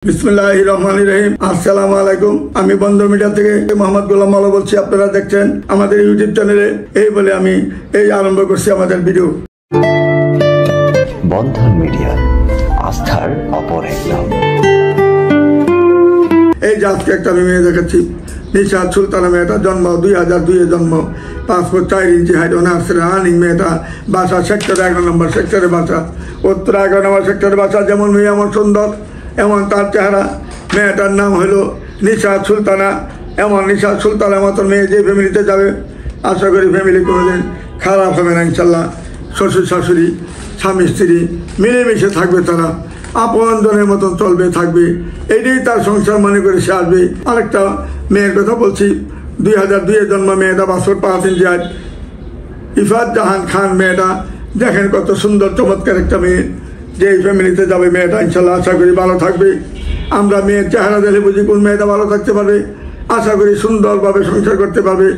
বিসমিল্লাহির রহমানির রহিম। আসসালামু আলাইকুম। আমি বন্দর মিডিয়া থেকে মোহাম্মদ গোলাম মাওলা বলছি। আপনারা দেখছেন আমাদের ইউটিউব চ্যানেলে। এই বলে আমি আরম্ভ করছি আমাদের ভিডিও। বন্ধন মিডিয়া, আস্থার অপর এক নাম। এই যে আজকে একটা আমি মেয়ে দেখাচ্ছি, নিশাত সুলতানা। মেয়েটা জন্ম 2002-এ জন্ম, 5 ফুট 4 ইঞ্চি হাইট, অনার্সের রানিং। মেয়েটা বাসা সেক্টর 11 নম্বর সেক্টরে বাসা, উত্তর 11 নম্বর সেক্টরে বাসা। যেমন মেয়ে এমন সুন্দর, এমন তার চেহারা। মেয়েটার নাম হলো নিশাত সুলতানা। এমন নিশাত সুলতানার মতো মেয়ে যে ফ্যামিলিতে যাবে, আশা করি ফ্যামিলি কোনোদিন খারাপ হবে না ইনশাল্লাহ। শ্বশুর শাশুড়ি, স্বামী স্ত্রী মিলেমিশে থাকবে, তারা আপনজনের মতন চলবে থাকবে। এটাই তার সংসার মনে করে সে আসবে। আরেকটা মেয়ের কথা বলছি, 2002-এ জন্ম। মেয়েটা 5 ফুট 5 ইঞ্চি হাইট, ইফাত জাহান খান। মেয়েটা দেখেন কত সুন্দর চমৎকার একটা মেয়ে, যে এই ফ্যামিলিতে যাবে মেয়েটা ইনশাল্লাহ আশা করি ভালো থাকবে। আমরা মেয়ের চেহারা দেখে বুঝি কোন মেয়েটা ভালো থাকতে পারবে। আশা করি সুন্দরভাবে সংসার করতে পারবে।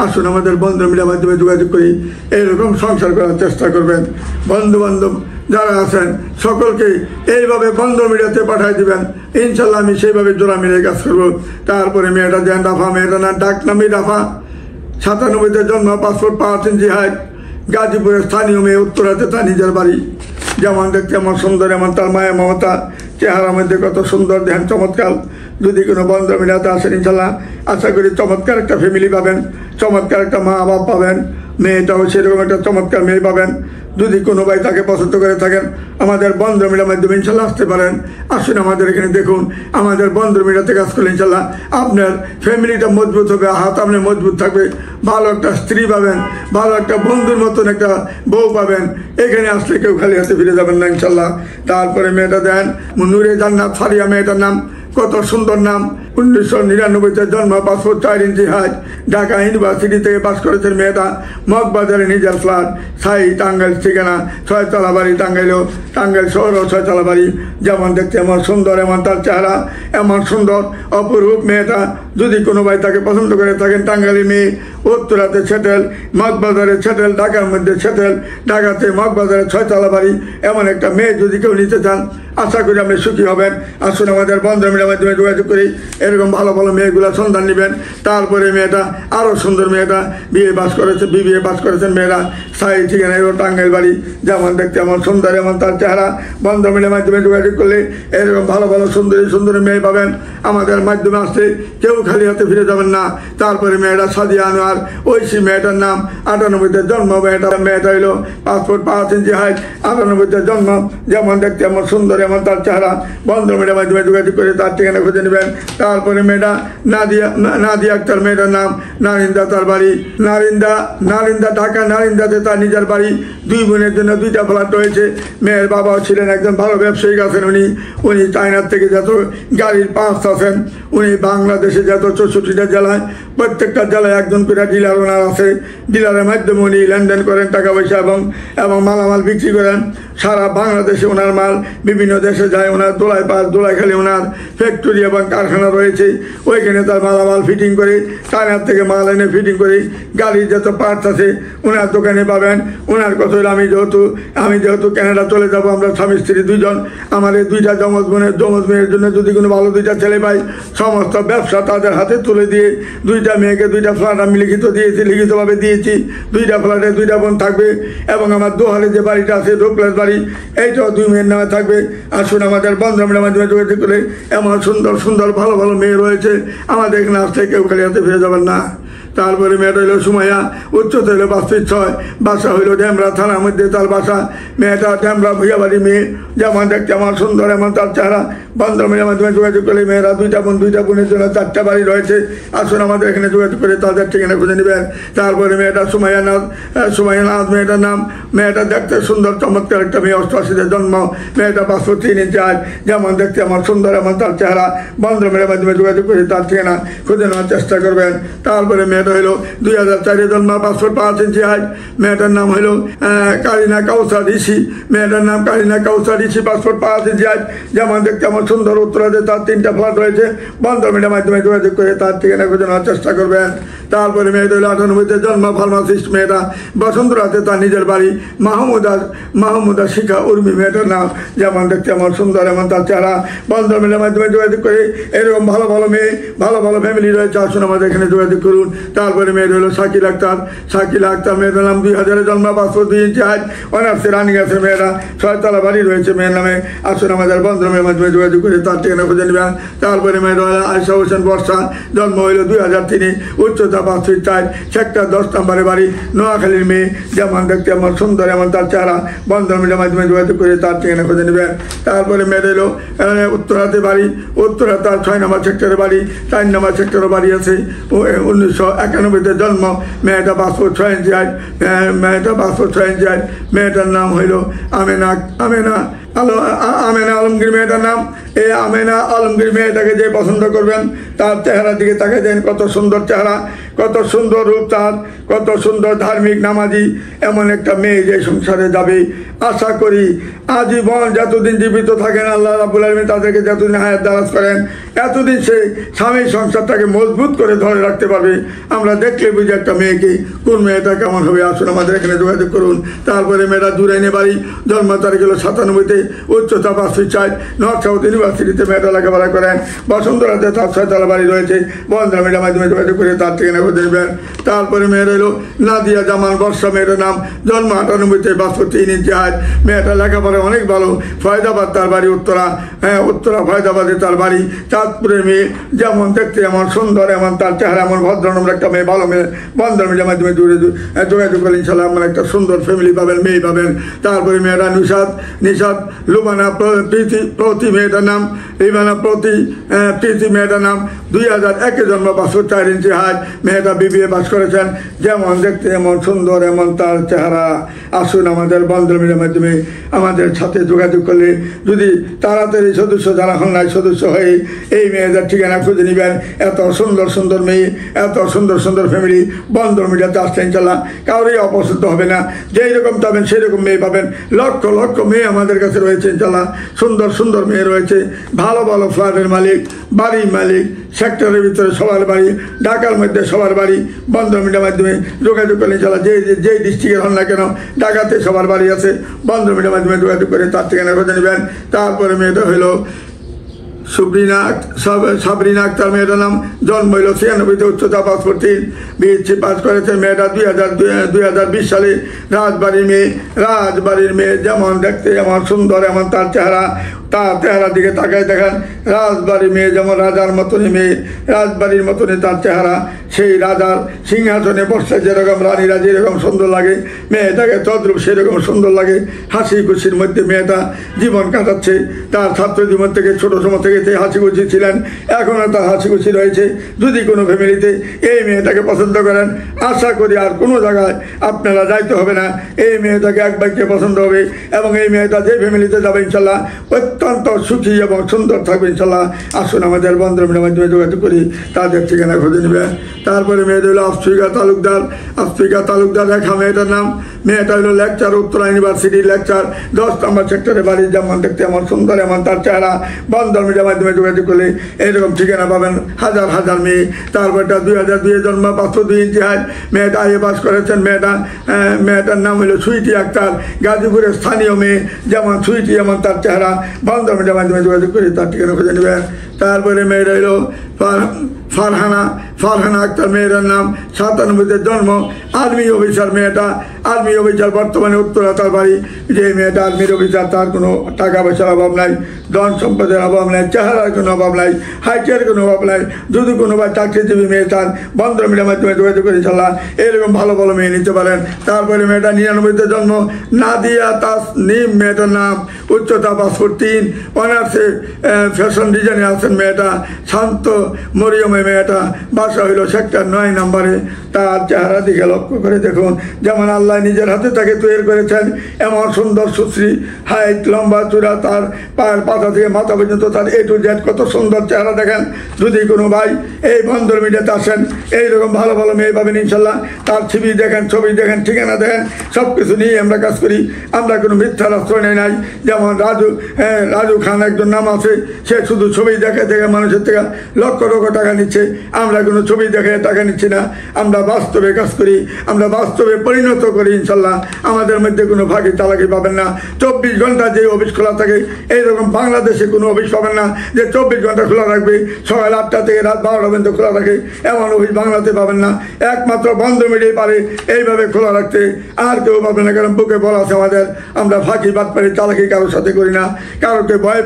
আসুন আমাদের বন্ধু মিডিয়ার মাধ্যমে যোগাযোগ করি, এইরকম সংসার করার চেষ্টা করবেন। বন্ধু বান্ধব যারা আছেন সকলকে এইভাবে বন্ধু মিডিয়াতে পাঠিয়ে দিবেন, ইনশাল্লাহ আমি সেইভাবে জোড়া মিলে কাজ করবো। তারপরে মেয়েটা যেন রাফা, মেয়েটা না ডাক নামি রাফা, 97-তে জন্ম, 5 ফুট 5 ইঞ্চি হাইট, গাজীপুরের স্থানীয় মেয়ে। উত্তরাতে তার নিজের বাড়ি। যেমন দেখতে এমন সুন্দর, এমন তার মায়া মমতা। চেহারার মধ্যে কত সুন্দর, ধ্যান চমৎকার। যদি কোনো বন্ধু মিলাতে আসেন ইনশাল্লাহ আশা করি চমৎকার একটা ফ্যামিলি পাবেন, চমৎকার একটা মা বাপ পাবেন। মেয়েটাও সেরকম একটা চমৎকার মেয়ে পাবেন। যদি কোনো ভাই তাকে পছন্দ করে থাকেন, আমাদের বন্ধু মিলার মাধ্যমে ইনশাল্লাহ আসতে পারেন। আসুন আমাদের এখানে দেখুন, আমাদের বন্ধু মিলাতে কাজ করলে ইনশাল্লাহ আপনার ফ্যামিলিটা মজবুত হবে, হাত আপনার মজবুত থাকবে। ভালো একটা স্ত্রী পাবেন, ভালো একটা বন্ধুর মতন একটা বউ পাবেন। এখানে আসলে কেউ খালি হাতে ফিরে যাবেন না ইনশাল্লাহ। তারপরে মেয়েটা দেন নূরে জান্নাত ফারিয়া। মেয়েটার নাম কত সুন্দর নাম। 1999-তে জন্ম, 5 ফুট 4 ইঞ্চি হাইট, ঢাকা ইউনিভার্সিটি থেকে পাস করেছেন। মেয়েটা মগবাজারে নিজের ফ্ল্যাট, সাই টাঙ্গাইল ঠিকানা, 6 তলা বাড়ি। টাঙ্গাইল শহর ও 6 তলা বাড়ি। যেমন দেখতে এমন সুন্দর, এমন তার চেহারা, এমন সুন্দর অপরূপ মেয়েটা। যদি কোনো ভাই তাকে পছন্দ করে থাকেন, টাঙ্গাইলের মেয়ে, উত্তরাতে সেটেল, মগবাজারে সেটেল, ঢাকার মধ্যে সেটেল, ঢাকাতে মগবাজারে 6 তলা বাড়ি। এমন একটা মেয়ে যদি কেউ নিতে চান, আশা করি আপনি সুখী হবেন। আসুন আমাদের বন্ধু মিডিয়ার মাধ্যমে যোগাযোগ করি, এরকম ভালো ভালো মেয়েগুলো সন্ধান নেবেন। তারপরে মেয়েটা আরও সুন্দর, মেয়েটা বিবিএ পাস করেছেন মেয়েরা, সাই ঠিকানা এবং টাঙ্গাইল বাড়ি। যেমন দেখতে এমন সুন্দর, এমন তার চেহারা। বন্ধু মিডিয়ার মাধ্যমে যোগাযোগ করলে এরকম ভালো ভালো সুন্দরী মেয়ে পাবেন। আমাদের মাধ্যমে আসলে কেউ খালি হাতে ফিরে যাবেন না। তারপরে মেয়েটা সাদিয়া আনোয়ার, ঐশী। মেয়েটার নাম, 98-তে জন্ম। মেয়েটা হইল 5 ফুট 5 ইঞ্চি হাইট, 98-তে জন্ম। যেমন দেখতে এমন সুন্দর, এমন তার চেহারা। বন্ধু মিডিয়ার মাধ্যমে যোগাযোগ করে তার ঠিকানা খুঁজে নেবেন। তারপরে মেয়েটা নাদিয়া আক্তার। মেয়েটার নাম নারিন্দা, তার বাড়ি নারিন্দা, ঢাকা নারিন্দাতে তার নিজের বাড়ি। 2 বোনের জন্য 2টা ফ্ল্যাট রয়েছে। মেয়ের বাবাও ছিলেন একজন ভালো ব্যবসায়িক আছেন। উনি চায়নার থেকে যত গাড়ির পার্টস আছেন, উনি বাংলাদেশে যত 64টা জেলায়, প্রত্যেকটা জেলায় একজন করে ডিলার ওনার আছে। ডিলারের মাধ্যমে উনি লেনদেন করেন টাকা পয়সা এবং মালামাল বিক্রি করেন। সারা বাংলাদেশে ওনার মাল বিভিন্ন দেশে যায়। ওনার দোলাইখালী ওনার ফ্যাক্টরি এবং কারখানা রয়েছে। ওইখানে তার মালামাল ফিটিং করে, চায়নার থেকে মাল এনে ফিটিং করে গাড়ির যত পার্টস আছে ওনার দোকানে পাবেন। ওনার কথা হলো, আমি যেহেতু কানাডা চলে যাব, আমরা স্বামী স্ত্রী 2 জন। আমার এই 2টা জমজ মেয়ের জন্য যদি কোনো ভালো 2টা ছেলে পাই, সমস্ত ব্যবসা তাদের হাতে তুলে দিয়ে 2টা মেয়েকে 2টা ফ্ল্যাট আমি লিখিতভাবে দিয়েছি। 2টা ফ্ল্যাটে 2টা বোন থাকবে। এবং আমার দোহারে যে বাড়িটা আছে, রোপ্লাস বাড়ি, এইটাও 2 মেয়ের নামে থাকবে। আসুন আমাদের বন্ধুদের মাধ্যমে যোগাযোগ করে, এমন সুন্দর ভালো ভালো মেয়ে রয়েছে। আমাদের এখানে আসলে কেউ খালি হাতে ফিরে যাবেন না। তারপরে মেয়েটা হইল সুমাইয়া, উচ্চতা হইল 5 ফিট 6, বাসা হইল ডেমরা থানার মধ্যে তার বাসা। মেয়েটা ডেমরা ভুইয়াবাড়ি মেয়ে। যেমন দেখতে এমন সুন্দর, এমন তার চেহারা। বন্ধু মিডিয়ার মাধ্যমে যোগাযোগ করলে মেয়েরা 2টা বোনের জন্য 4টা বাড়ি রয়েছে। আসুন আমাদের এখানে যোগাযোগ করে তাদের ঠিকানা খুঁজে নেবেন। তারপরে মেয়েটা সুমাইয়া নাথ। মেয়েটার নাম, মেয়েটা দেখতে সুন্দর চমৎকার একটা মেয়ে, 88-তে জন্ম। মেয়েটা 5 ফুট 3 ইঞ্চি হাইট। যেমন দেখতে এমন সুন্দর, এমন তার চেহারা। বন্ধু মিডিয়ার মাধ্যমে যোগাযোগ করে তার ঠিকানা খুঁজে নেওয়ার চেষ্টা করবেন। তারপরে মেয়েটা হলো 2004 জন্ম, 5 ফুট 5 ইঞ্চি হাইট। মেয়েটার নাম হলো কারিনা কাউসার ঋষি। মেয়েটার নাম কারিনা কাউসার ঋষি, 5 ফুট 5 ইঞ্চি হাইট। যেমন দেখতে আমার সুন্দর, উত্তরাতে তার 3টা ফ্ল্যাট রয়েছে। বন্ধ মিডিয়ার মাধ্যমে যোগাযোগ করে তার ঠিকানা খুঁজে নেওয়ার চেষ্টা করবেন। তারপরে মেয়েটা হলো 98 জন্ম, ফার্মাসিস্ট। মেয়েটা বসন্তরাতে তার নিজের বাড়ি। মাহমুদা শিখা উর্মি মেয়েটার নাম। যেমন দেখতে আমার সুন্দর, এমন তার চেহারা। বন্ধ মিডিয়ার মাধ্যমে যোগাযোগ করে এরকম ভালো ভালো মেয়ে, ভালো ভালো ফ্যামিলি রয়েছে, আসুন আমাদের এখানে যোগাযোগ করুন। তারপরে মেয়েটা হলো শাকিল আক্তার। শাকিল আক্তার মেয়েটার নাম, 2000 জন্ম, 5 ফুট 2 ইঞ্চি হাইট। অনার্সে রানিং আছে মেয়েরা, 6 তলা বাড়ি রয়েছে মেয়ের নামে। আসুন আমাদের বন্ধুমের মাধ্যমে যোগাযোগ করে তার ঠিকানা খুঁজে নেবেন। তারপরে মেয়েটা হলো আয়শা হোসেন বর্ষা। জন্ম হইল 2003, উচ্চতা 5 ফিট 4, সেক্টর 10 নম্বরে বাড়ি, নোয়াখালীর মেয়ে। যেমন দেখতে আমার সুন্দর, এমন তার চেহারা। বন্ধুমের মাধ্যমে যোগাযোগ করে তার ঠিকানা খুঁজে নেবেন। তারপরে মেয়েটা হলো উত্তরাতে বাড়ি। উত্তরা তার 6 নম্বর সেক্টরে বাড়ি, 4 নম্বর সেক্টরে বাড়ি আছে। 1991 জন্ম। মেয়েটা 5 ফুট 6 ইঞ্চি হাইট। মেয়েটা 5 ফুট 6 ইঞ্চি হাইট। মেয়েটার নাম হইল আমেনা আলমগীর মেয়েটার নাম। এই আমেনা আলমগীর মেয়েটাকে যে পছন্দ করবেন তার চেহারার দিকে তাকিয়ে দেন। কত সুন্দর চেহারা, কত সুন্দর রূপ তার, কত সুন্দর ধার্মিক নামাজি। এমন একটা মেয়ে যে সংসারে যাবে, আশা করি আজীবন যতদিন জীবিত থাকেন আল্লাহ রাব্বুল আলামিন তাদেরকে যতদিন হায়াত দারাজ করেন, এতদিন সে স্বামীর সংসারটাকে মজবুত করে ধরে রাখতে পারবে। আমরা দেখলে বুঝি একটা মেয়েকে, কোন মেয়েটা কেমন হবে। আসুন আমাদের এখানে যোগাযোগ করুন। তারপরে মেয়েটা জুরাইনে বাড়ি। জন্ম তারিখ হলো 97, উচ্চতা 5 ফিট 4, নর্থ সাউথ ইউনিভার্সিটিতে মেয়েটা লেখাপড়া করেন। বসন্তরাতে তার 6 তলা বাড়ি রয়েছে। বন্ধুরা মেয়েটার মাধ্যমে যোগাযোগ করে তার ঠিকানা খুঁজে নেবেন। তারপরে মেয়ের হলো নাদিয়া জামান বর্ষা। মেয়েটার নাম। জন্ম 98, 5 ফুট 3 ইঞ্চি হাইট। মেয়েটা লেখাপড়া অনেক ভালো। ফয়দাবাদ তার বাড়ি, উত্তরা ফয়দাবাদে তার বাড়ি। চাঁদপুরের মেয়ে। যেমন দেখতে এমন সুন্দর, এমন তার চেহারা, এমন ভদ্রনম্র একটা মেয়ে, ভালো মেয়ে। বন্ধুরা মেয়েটার মাধ্যমে যোগাযোগ করে ইনশাল্লাহ আমরা একটা সুন্দর ফ্যামিলি পাবেন, মেয়ে পাবেন। তারপরে মেয়েরা নিশাদ লুবানা প্রতি মেয়েটার নাম। লিবানা প্রীতি মেয়েটার নাম। 2001 জন্ম, 5 ফুট 4 ইঞ্চি হাইট। মেয়েটা BBA পাস করেছেন। যেমন দেখতে এমন সুন্দর, এমন তার চেহারা। আসুন আমাদের বন্ধুদের মাধ্যমে আমাদের সাথে যোগাযোগ করলে যদি তাড়াতাড়ি সদস্য যারা হন নাই, সদস্য হয়ে এই মেয়েদের ঠিকানা খুঁজে নেবেন। এত সুন্দর সুন্দর মেয়ে, এত সুন্দর সুন্দর ফ্যামিলি বন্ধুর মিডিয়াতে আসলে ইনশাল্লাহ কাউরই অপছন্দ হবে না। যেই রকম পাবেন সেই রকম মেয়ে পাবেন। লক্ষ লক্ষ মেয়ে আমাদের কাছে রয়েছে ইনশাল্লাহ। সুন্দর সুন্দর মেয়ে রয়েছে। ভালো ভালো ফ্ল্যাটের মালিক, বাড়ির মালিক, সেক্টরের ভিতরে সবার বাড়ি, ঢাকার মধ্যে সবার বাড়ি। বন্ধুর মিডিয়ার মাধ্যমে যোগাযোগ করলে ইনশাল্লাহ যেই ডিস্ট্রিক্টের হন না কেন, ঢাকাতে সবার বাড়ি আছে। বন্ধুর মিডিয়ার মাধ্যমে যোগাযোগ করে তার ঠিকানা খুঁজে নেবেন। তারপরে মেয়েটা হইল সাবরিনা আক্তার। মেয়েটার নাম। জন্ম হইল 96, উচ্চতা 5 ফুট 3, BSc পাস করেছে। মেয়েটা 2020 সালে রাজবাড়ির মেয়ে। যেমন দেখতে এমন সুন্দর, এমন তার চেহারা। তার চেহারার দিকে তাকায় দেখেন। রাজবাড়ির মেয়ে, যেমন রাজার মতনই মেয়ে, রাজবাড়ির মতনই তার চেহারা। সেই রাজার সিংহাসনে বসে যেরকম রানীরা যেরকম সুন্দর লাগে, মেয়েটাকে তদ্রূপ সেরকম সুন্দর লাগে। হাসি খুশির মধ্যে মেয়েটা জীবন কাটাচ্ছে। তার ছাত্র জীবন থেকে, ছোট সময় থেকে হাসি খুশি ছিলেন, এখনও তার হাসি খুশি রয়েছে। যদি কোনো ফ্যামিলিতে এই মেয়েটাকে পছন্দ করেন, আশা করি আর কোনো জায়গায় আপনারা যাইতে হবে না। এই মেয়েটাকে এক বাক্যে পছন্দ হবে এবং এই মেয়েটা যে ফ্যামিলিতে যাবে ইনশাল্লাহ অত্যন্ত সুখী এবং সুন্দর থাকবে ইনশাল্লাহ। আসুন আমাদের বন্ধুদের মাধ্যমে যোগাযোগ করি, তাদের ঠিকানা খুঁজে নেবে। তারপরে মেয়েটা হলো আফ্রিকা তালুকদার রেখা মেয়েটার নাম। মেয়েটা হলো লেকচার, উত্তরা ইউনিভার্সিটির লেকচার, 10 নম্বর সেক্টরে বাড়ি। যেমন দেখতে এমন সুন্দর, এমন তার চেহারা। বন্ধুর মিডিয়ার মাধ্যমে যোগাযোগ করলে এরকম ঠিকানা পাবেন হাজার হাজার মেয়ে। তারপরটা 2002 জন্ম, 5 ফুট 2 ইঞ্চি হাইট। মেয়েটা IA পাস করেছেন। মেয়েটার নাম হলো সুইটি আক্তার, গাজীপুরের স্থানীয় মেয়ে। যেমন সুইটি এমন তার চেহারা। বন্ধুর মিডিয়ার মাধ্যমে যোগাযোগ করে তার ঠিকানা খুঁজে নেবেন। তারপরে মেয়েরা হলো ফারহানা আক্তার মেয়েটার নাম। 97 জন্ম, আর্মি অফিসার। মেয়েটা আর্মি অফিসার, বর্তমানে উত্তরা তার বাড়ি। যে মেয়েটা আর্মির অফিসার, তার কোনো টাকা পয়সার অভাব নাই, ধন সম্পদের অভাব নাই, চেহারার কোনো অভাব নাই, হাইটের কোনো অভাব নাই। যদি কোনো বা চাকরিজীবী মেয়ে তার বন্ধুর মিডিয়ার মাধ্যমে যোগাযোগ করে ইনশাল্লাহ এরকম ভালো ভালো মেয়ে নিতে পারেন। তারপরে মেয়েটা 99 জন্ম, নাদিয়া তাসনিম মেয়েটার নাম। উচ্চতা 5 ফুট 3, অনার্সে ফ্যাশন ডিজাইনে আছেন মেয়েটা। শান্ত মরিয়মে মেয়েটা বাসা হইল সেক্টর 9 নম্বরে। তার চেহারা দিকে লক্ষ্য করে দেখুন, যেমন আল্লাহ নিজের হাতে তাকে তৈরি করেছেন, এমন সুন্দর সুশ্রী, হাইট, লম্বা চূড়া, তার পায়ের পাতা থেকে মাথা পর্যন্ত তার A to Z কত সুন্দর চেহারা দেখেন। যদি কোনো ভাই এই বন্দর মিডিয়াতে আসেন, এইরকম ভালো ভালো মেয়ে পাবেন ইনশাল্লাহ। তার ছবি দেখেন, ছবি দেখেন, ঠিকানা দেখেন, সব কিছু নিয়ে আমরা কাজ করি। আমরা কোনো মিথ্যার আশ্রয় নেই নাই। যেমন রাজু খান একজন নাম আছে, সে শুধু ছবি দেখে দেখে মানুষের থেকে লক্ষ লক্ষ টাকা নিচ্ছে। আমরা কোনো ছবি দেখে টাকা নিচ্ছি না, আমরা বাস্তবে কাজ করি, আমরা বাস্তবে পরিণত করি ইনশাল্লাহ। আমাদের মধ্যে কোনো ফাঁকি চালাকি পাবেন না। 24 ঘন্টা যে অফিস খোলা থাকে, এইরকম বাংলাদেশে কোনো অফিস পাবেন না যে 24 ঘন্টা খোলা রাখবে, সকাল 8টা থেকে রাত 12টা পর্যন্ত খোলা রাখে, এমন অফিস বাংলাতে পাবেন না। একমাত্র বন্দর মিডিয়ায় পারে এইভাবে খোলা রাখতে, আর কেউ পাবে না। কারণ বুকে বলা আছে আমাদের, আমরা ফাঁকি বাটপারি চালাকি কারোর সাথে করি না, কারোকে ভয়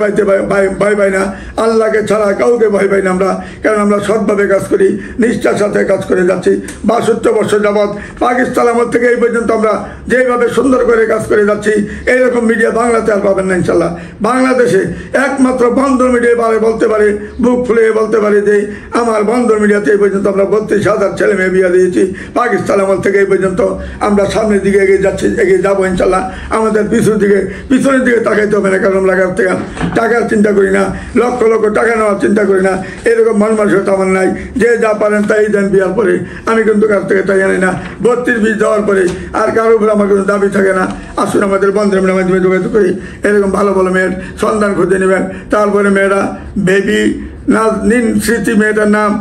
পাই না। আল্লাহকে ছাড়া কাউকে ভয় পাই না আমরা, কারণ আমরা সৎভাবে কাজ করি, নিষ্ঠার সাথে কাজ করে যাচ্ছি। 62 বছর যাবৎ পাকিস্তান আমল থেকে এই পর্যন্ত আমরা যেভাবে সুন্দর করে কাজ করে যাচ্ছি, এইরকম মিডিয়া বাংলাতে আর পাবেন না ইনশাল্লাহ। বাংলাদেশে একমাত্র বন্দর মিডিয়ায় পারে বলতে পারে, বুক ফুলে বলতে পারে যে আমার বন্দর মিডিয়াতে এই পর্যন্ত আমরা 32,000 ছেলে মেয়ে বিয়ে দিয়েছি। পাকিস্তান আমল থেকে এই পর্যন্ত আমরা সামনের দিকে এগিয়ে যাচ্ছি, এগিয়ে যাবো ইনশাল্লাহ। আমাদের পিছনের দিকে তাকাইতে হবে না, কারণ লাগার থেকে টাকার চিন্তা করি না, লক্ষ লক্ষ টাকা নেওয়ার চিন্তা করি না। এরকম মানসিকতা আমার নাই। যে যা পারেন তাই দেন বিয়ার পরে, আমি কিন্তু কাছ থেকে তাই আনি না। 32-20 দেওয়ার পরে আর কারোর উপরে আমার কোনো দাবি থাকে না। আসুন আমাদের বন্ধের মাধ্যমে যোগাযোগ করি, এরকম ভালো ভালো মেয়ের সন্ধান খুঁজে নেবেন। তারপরে মেয়েরা বেবি নাজনীন স্মৃতি, মেয়েটার নাম,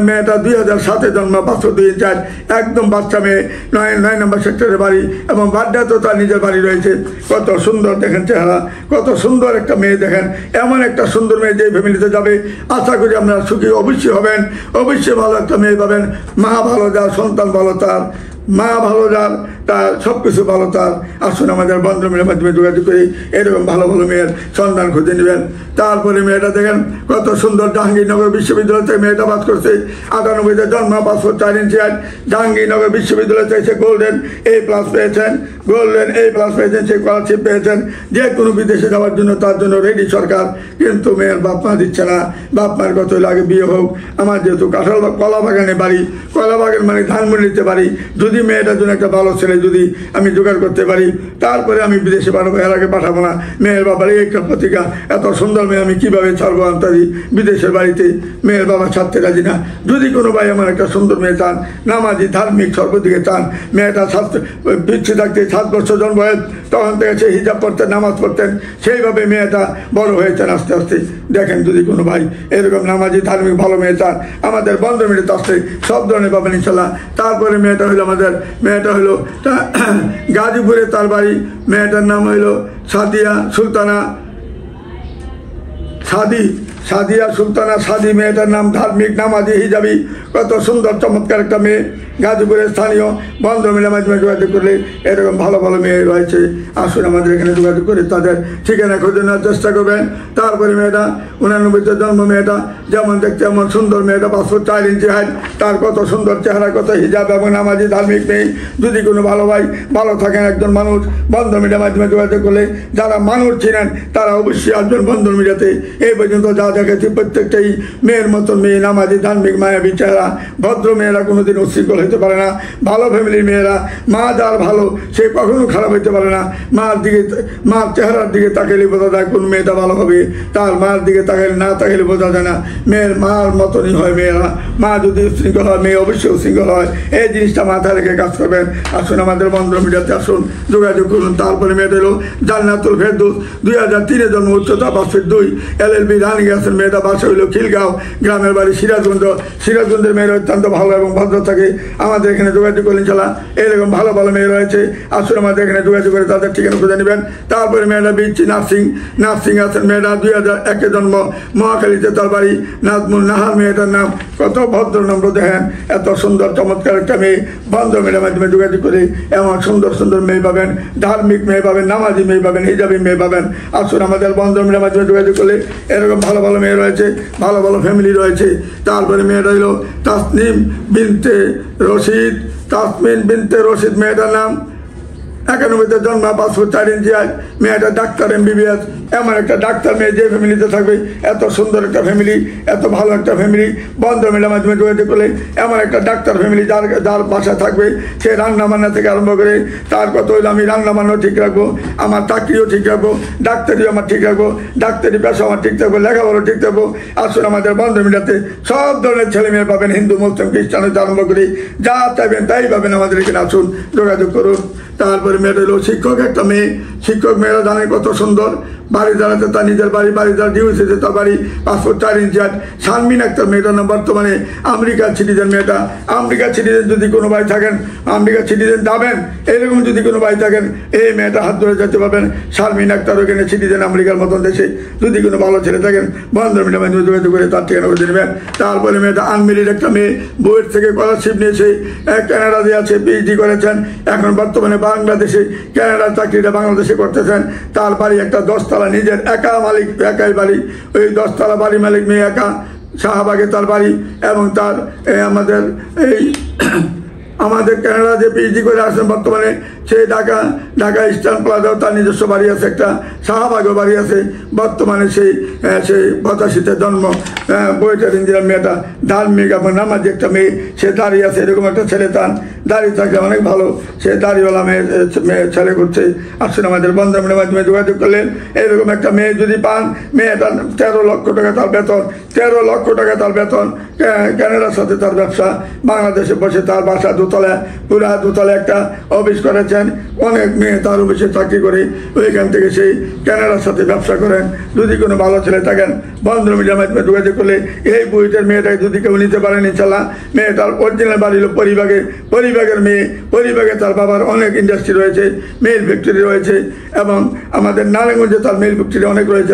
মেয়েটা 2007-এ জন্ম, 502-4, একদম বাচ্চা মেয়ে, 9 নম্বর সেক্টরের বাড়ি, এবং বাড্ডা তো তার নিজের বাড়ি রয়েছে। কত সুন্দর দেখেন চেহারা, কত সুন্দর একটা মেয়ে দেখেন। এমন একটা সুন্দর মেয়ে যে ফ্যামিলিতে যাবে, আশা করি আমরা সুখী অবশ্যই হবেন। অবশ্যই ভালো একটা মেয়ে পাবেন। মা ভালো যার, সন্তান ভালো তার, মা ভালো যার, তার সব কিছু ভালো তার। আসুন আমাদের বন্ধুমের মাধ্যমে যোগাযোগ করি, এরকম ভালো ভালো মেয়ের সন্ধান খুঁজে নেবেন। তারপরে মেয়েটা দেখেন কত সুন্দর, জাহাঙ্গীরনগর বিশ্ববিদ্যালয় থেকে মেয়েটা পাস করছে, 98-তে জন্ম, 5 ফুট 4 ইঞ্চি হাইট। জাহাঙ্গীরনগর বিশ্ববিদ্যালয় থেকে গোল্ডেন A+ পেয়েছেন, সে স্কলারশিপ পেয়েছেন। যে কোনো বিদেশে যাওয়ার জন্য তার জন্য রেডি সরকার, কিন্তু মেয়ের বাপ মা দিচ্ছে না। বাপ মার কত লাগে বিয়ে হোক। আমার যেহেতু কলা বাগানে বাড়ি, কলা বাগান মানে ধানমন্ডিতে বাড়ি, যদি মেয়েটার জন্য একটা ভালো ছেলে যদি আমি জোগাড় করতে পারি, তারপরে আমি বিদেশে পাঠাবো, এর আগে পাঠাবো না। মেয়ের বাবার এই একটা প্রতিজ্ঞা, এত সুন্দর মেয়ে আমি কিভাবে ছাড়বো আন্তারি বিদেশের বাড়িতে। মেয়ের বাবা ছাড়তে রাজি না। যদি কোনো ভাই আমার একটা সুন্দর মেয়ে চান, নামাজি, ধার্মিক, সর্বদিকে চান, মেয়েটা পিছিয়ে থাকতে 7 বছর জন্ম হয়, তখন থেকে সে হিজাব পড়তেন, নামাজ পড়তেন, সেইভাবে মেয়েটা বড় হয়েছেন আস্তে আস্তে। দেখেন যদি কোনো ভাই এরকম নামাজি, ধার্মিক, ভালো মেয়ে চান, আমাদের বন্ধ মিনিট আসতে সব ধরনের পাবেন ইনশাল্লাহ। তারপরে মেয়েটা হলো গাজীপুরে তার বাড়ি। মেয়েটার নাম হইল সাদিয়া সুলতানা, সাদি। মেয়েটার নাম, ধার্মিক, নামাজি, হিজাবি, কত সুন্দর চমৎকার একটা মেয়ে। গাজীপুরের স্থানীয় বন্ধু মিলের মাধ্যমে যোগাযোগ করলে এরকম ভালো ভালো মেয়ে রয়েছে। আসুন আমাদের এখানে যোগাযোগ করে তাদের ঠিকানা খুঁজে নেওয়ার চেষ্টা করবেন। তারপরে মেয়েটা 89-তে জন্ম, মেয়েটা যেমন দেখতে এমন সুন্দর, মেয়েটা 5 ফুট 4 ইঞ্চি হাইট, তার কত সুন্দর চেহারা, কত হিজাব এবং নামাজি, ধার্মিক মেয়ে। যদি কোনো ভালো ভাই ভালো থাকেন একজন মানুষ, বন্ধু মিডিয়ার মাধ্যমে যোগাযোগ করলে, যারা মানুষ ছিলেন তারা অবশ্যই আসবেন বন্ধু মিডিয়াতে। এই পর্যন্ত যা দেখেছি প্রত্যেকটাই মেয়ের মতন মেয়ে, নামাজি, ধার্মিক, মায়াবী চেহারা, ভদ্র মেয়েরা কোনোদিন উচ্ছৃঙ্খল হতে পারে না। ভালো ফ্যামিলির মেয়েরা, মা যার ভালো সে কখনো খারাপ হইতে পারে না। মার চেহারার দিকে তাকাইলে বোঝা যায় কোন মেয়েটা ভালো হবে, তার মার দিকে না তাকাইলে বোঝা যায় না। মেয়ের মার মতনই হয় মেয়েরা। মা যদি উচ্ছৃঙ্খল হয়, মেয়ে অবশ্যই উচ্ছৃঙ্খল হয়। এই জিনিসটা মাথায় রেখে কাজ করবেন। আসুন আমাদের বন্ধ মিডিয়াতে আসুন, যোগাযোগ করুন। তারপরে মেয়েটা হলো জান্নাতুল ফেরদৌস, 2003-এ জন্ম, উচ্চতা 5 ফিট 2, LLB রানিং আছেন। মেয়েটা বাসা হইল খিলগাঁও, গ্রামের বাড়ি সিরাজগঞ্জের মেয়েরা অত্যন্ত ভালো এবং ভদ্র থাকে। আমাদের এখানে যোগাযোগ করলেন ইনশাল্লাহ। এরকম ভালো ভালো মেয়ে রয়েছে। আসুন আমাদের এখানে যোগাযোগ করে তাদের ঠিকানা খুঁজে নেবেন। তারপরে মেয়েরা বিচ্ছি নার্সিং আছেন। মেয়েরা 2001-এ জন্ম, মহাখালীতে তার বাড়ি। নাজমুল নাহার মেয়েটার নাম, কত ভদ্র নম্র দেখেন, এত সুন্দর চমৎকার একটা মেয়ে। বন্ধ মেয়ের মাধ্যমে যোগাযোগ করে এমন সুন্দর সুন্দর মেয়ে পাবেন, ধার্মিক মেয়ে পাবেন, নামাজি মেয়ে পাবেন, হিজাবি মেয়ে পাবেন। আসুন আমাদের বন্ধ মেয়ের মাধ্যমে যোগাযোগ করলে এরকম ভালো ভালো মেয়ে রয়েছে, ভালো ভালো ফ্যামিলি রয়েছে। তারপরে মেয়েটা হলো তাসমিন বিনতে রশিদ, মেয়েটার নাম 91-তে জন্ম, 5 ফুট 4 ইঞ্চি হাইট, মেয়েটা ডাক্তার MBBS। এমন একটা ডাক্তার মেয়ে যে ফ্যামিলিতে থাকবে, এত সুন্দর একটা ফ্যামিলি, এত ভালো একটা ফ্যামিলি, বন্ধন মিলের মাধ্যমে যোগাযোগ করলে এমন একটা ডাক্তার ফ্যামিলি যার বাসায় থাকবে, সে রান্না বান্না থেকে আরম্ভ করে তার কথা হইলে আমি রান্না বান্নাও ঠিক রাখবো, আমার চাকরিও ঠিক রাখবো, ডাক্তারিও আমার ঠিক রাখবো, ডাক্তারি পেশা আমার ঠিক থাকবো, লেখাপড়াও ঠিক থাকবো। আসলে আমাদের বন্ধন মিলাতে সব ধরনের ছেলে মেয়ে পাবেন, হিন্দু মুসলিম খ্রিস্টান হতে আরম্ভ করে যা চাইবেন তাই পাবেন। আমাদের এখানে আসুন, যোগাযোগ করুন। তারপরে মেয়েটা হলো শিক্ষক একটা মেয়ে, শিক্ষক মেয়েরা জানে কত সুন্দর, বাড়ি দাঁড়াতে তার নিজের বাড়ি, বাড়ি দ্বারা ডিউসিতে তার বাড়ি, 5 ফুট 4 ইঞ্চি হাইট। শারমিন আক্তার মেয়েটার নাম, বর্তমানে আমেরিকার সিটিজেন মেয়েটা। আমেরিকার সিটিজেন যদি কোনো ভাই থাকেন, আমেরিকার সিটিজেন যাবেন এরকম যদি কোনো ভাই থাকেন, এই মেয়েটা হাত ধরে যেতে পারবেন। শারমিন আক্তার ওখানে সিটিজেন, আমেরিকার মতন দেশে যদি কোনো ভালো ছেলে থাকেন, বন্ধন মিডিয়ার মাধ্যমে যোগাযোগ করে তার ঠিকানা খুঁজে নেবেন। তারপরে মেয়েটা আনমেরিড একটা মেয়ে, বইয়ের থেকে স্কলারশিপ নিয়েছে, কানাডাতে আছে, PhD করেছেন, এখন বর্তমানে বাংলাদেশে কানাডার চাকরিটা বাংলাদেশে করতেছেন। তার বাড়ি একটা 10 তলা, নিজের একা মালিক, একাই বাড়ি, ওই 10 তলা বাড়ি মালিক মেয়ে একা, শাহবাগে তার বাড়ি। এবং তার আমাদের কানাডা যে PhD করে আসেন বর্তমানে, সেই ঢাকা ইস্টার্ন প্লাজাও তার নিজস্ব বাড়ি আছে, একটা শাহবাগও বাড়ি আছে। বর্তমানে সেই 85-তে জন্ম, বইটার ইন্দিরা মেয়েটা ধার্মিক এবং নামাজি একটা মেয়ে, সে দাঁড়িয়ে আছে। এরকম একটা ছেলে তার দাঁড়িয়ে থাকলে অনেক ভালো, সে দাঁড়িয়েওয়ালা মেয়ে ছেলে করছে। আসলে আমাদের বন্ধনের মাধ্যমে যোগাযোগ করলেন, এরকম একটা মেয়ে যদি পান, মেয়েটার 13 লক্ষ টাকা তার বেতন, 13 লক্ষ টাকা তার বেতন, কানাডার সাথে তার ব্যবসা, বাংলাদেশে বসে তার বাসা দোতলায়, পুরা দোতলায় একটা অফিস করেছেন। অনেক মেয়ে তার অফিসে চাকরি করে, ওইখান থেকে সেই কানাডার সাথে ব্যবসা করেন। যদি কোনো ভালো ছেলে থাকেন, বন্ধন মিডিয়ার মাধ্যমে যোগাযোগ করলে এই বইটার মেয়েটাকে যদি কেউ নিতে পারেন, ইনশাল্লাহ। মেয়েটার অরিজিনাল বাড়ি হলো পরিবাগের মেয়ে, পরিবাগে তার বাবার অনেক ইন্ডাস্ট্রি রয়েছে, মেল ফ্যাক্টরি রয়েছে, এবং আমাদের নারায়ণগঞ্জে তার মেল ফ্যাক্টরি অনেক রয়েছে।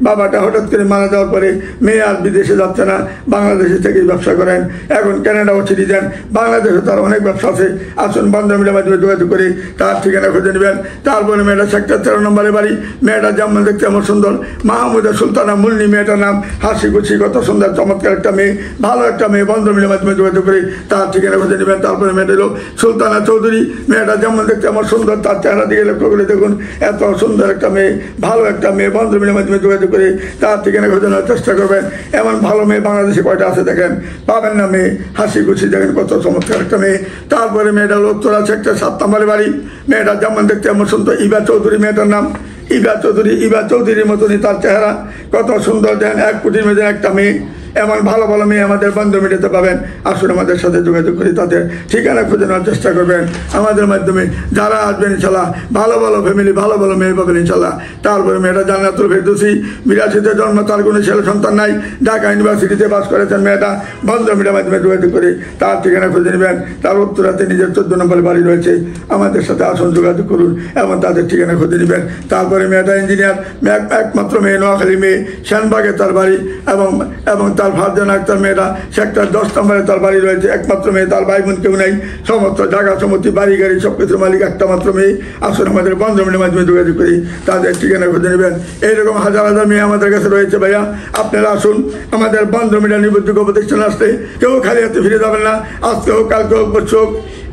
বাবাটা হঠাৎ করে মারা যাওয়ার পরে মেয়ে আর বিদেশে যাচ্ছে না, বাংলাদেশে থেকেই ব্যবসা করেন। এখন কানাডাও সিটিজেন, বাংলাদেশে তার অনেক ব্যবসা আছে। আসুন, বন্ধন মিডিয়ার মাধ্যমে যোগাযোগ করে তার ঠিকানা খুঁজে নেবেন। তারপরে মেয়েটা সেক্টর 13 নম্বরে বাড়ি, মেয়েটা যেমন দেখতে এমন সুন্দর, মাহমুদা সুলতানা মুন্নি মেয়েটার নাম, হাসি খুশি, কত সুন্দর চমৎকার একটা মেয়ে, ভালো একটা মেয়ে। বন্ধন মিডিয়ার মাধ্যমে যোগাযোগ করে তার ঠিকানা খুঁজে নেবেন। তারপরে মেয়েটা হলো সুলতানা চৌধুরী, মেয়েটা যেমন দেখতে এমন সুন্দর, তার চেহারা দিকে লক্ষ্য করে দেখুন, এত সুন্দর একটা মেয়ে, ভালো একটা মেয়ে। বন্ধন মিডিয়ার মাধ্যমে যোগাযোগ করে তার ঠিকানা খুঁজে নেওয়ার চেষ্টা করবেন। এমন ভালো মেয়ে বাংলাদেশে কয়টা আছে দেখেন, পাবেন না মেয়ে, হাসি খুশি, দেখেন কত চমৎকার একটা মেয়ে। তারপরে মেয়েটা হলো উত্তরা সেক্টর 7 নম্বরে বাড়ি, মেয়েটা যেমন দেখতে এমন সুন্দর, ইবা চৌধুরী মেয়েটার নাম। ইবা চৌধুরীর মতনই তার চেহারা, কত সুন্দর, দেন 1 কোটির মধ্যে একটা মেয়ে। এমন ভালো ভালো মেয়ে আমাদের বন্ধন মিডিয়াতে পাবেন। আসুন, আমাদের সাথে যোগাযোগ করে তাদের ঠিকানা খুঁজে নেওয়ার চেষ্টা করবেন। আমাদের মাধ্যমে যারা আসবেন ইনশাল্লাহ, ভালো ভালো ফ্যামিলি, ভালো ভালো মেয়ে পাবেন ইনশাল্লাহ। তারপরে মেয়েটা জান্নাতুল ফেরদৌসী, 82-তে জন্ম, তার কোনো ছেলে সন্তান নাই, ঢাকা ইউনিভার্সিটিতে পাস করেছেন মেয়েটা। বন্ধন মিডিয়ার মাধ্যমে যোগাযোগ করে তার ঠিকানা খুঁজে নেবেন। তার উত্তরাতে নিজের 14 নম্বরে বাড়ি রয়েছে। আমাদের সাথে আসুন, যোগাযোগ করুন এবং তাদের ঠিকানা খুঁজে নেবেন। তারপরে মেয়েটা ইঞ্জিনিয়ার, একমাত্র মেয়ে, নোয়াখালী মেয়ে, শ্যানবাগে তার বাড়ি, এবং তার ফারজানা আক্তার মেয়েটা সেক্টর 10 নম্বরে তার বাড়ি রয়েছে। একমাত্র মেয়ে, তার ভাই বোন কেউ নেই, সমস্ত জায়গা সম্পত্তি, বাড়ি গাড়ি সব কিছুর মালিক একটা মাত্র মেয়ে। আসুন, আমাদের বন্ধন মিডিয়ার মাধ্যমে যোগাযোগ করি, তাদের ঠিকানা খুঁজে নেবেন। এইরকম হাজার হাজার মেয়ে আমাদের কাছে রয়েছে ভাইয়া। আপনারা আসুন, আমাদের বন্ধন মিডিয়ার নির্ভরযোগ্য প্রতিষ্ঠানে আসতে কেউ খালি হাতে ফিরে যাবেন না। আজকে হোক, কালকে হোক, বছর হোক,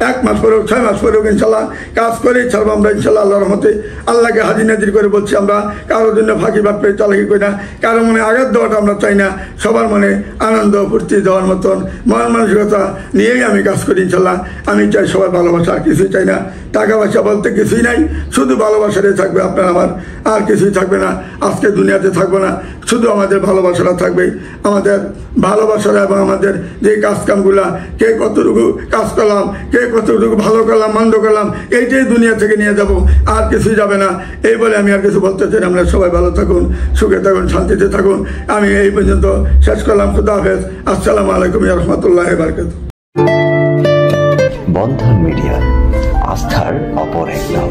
1 মাস পরে হোক, 6 মাস পরে হোক, ইনশাল্লাহ কাজ করেই ছাড়বো আমরা ইনশাল্লাহ, আল্লাহর রহমতে। আল্লাহকে হাজির নাজির করে বলছি, আমরা কারোর জন্য ফাঁকি বাদ পেয়ে চালাকি করি না, কারো মনে আঘাত দেওয়াটা আমরা চাই না। সবার মনে আনন্দ ফুর্তি দেওয়ার মতন মন মানসিকতা নিয়েই আমি কাজ করি ইনশাল্লাহ। আমি চাই সবাই ভালোবাসা, আর কিছুই চাই না। টাকা পয়সা বলতে কিছুই নাই, শুধু ভালোবাসাটাই থাকবে আপনার আমার, আর কিছুই থাকবে না। আজকে দুনিয়াতে থাকবো না, শুধু আমাদের ভালোবাসাটা থাকবে। আমাদের ভালোবাসাটা এবং আমাদের যে কাজকামগুলা, কে কতটুকু কাজ করলাম, কে কতটুকু ভালো করলাম, মন্দ করলাম, এইটাই দুনিয়া থেকে নিয়ে যাব, আর কিছুই যাবে না। এই বলে আমি আর কিছু বলতে চাই। আমরা সবাই ভালো থাকুন, সুখে থাকুন, শান্তিতে থাকুন। আমি এই পর্যন্ত শেষ করলাম। খুদা হাফেজ। আসসালামু আলাইকুম ওয়া রাহমাতুল্লাহি ওয়া বারাকাতুহু। বন্ধন মিডিয়া, আস্থার অপর এক নাম।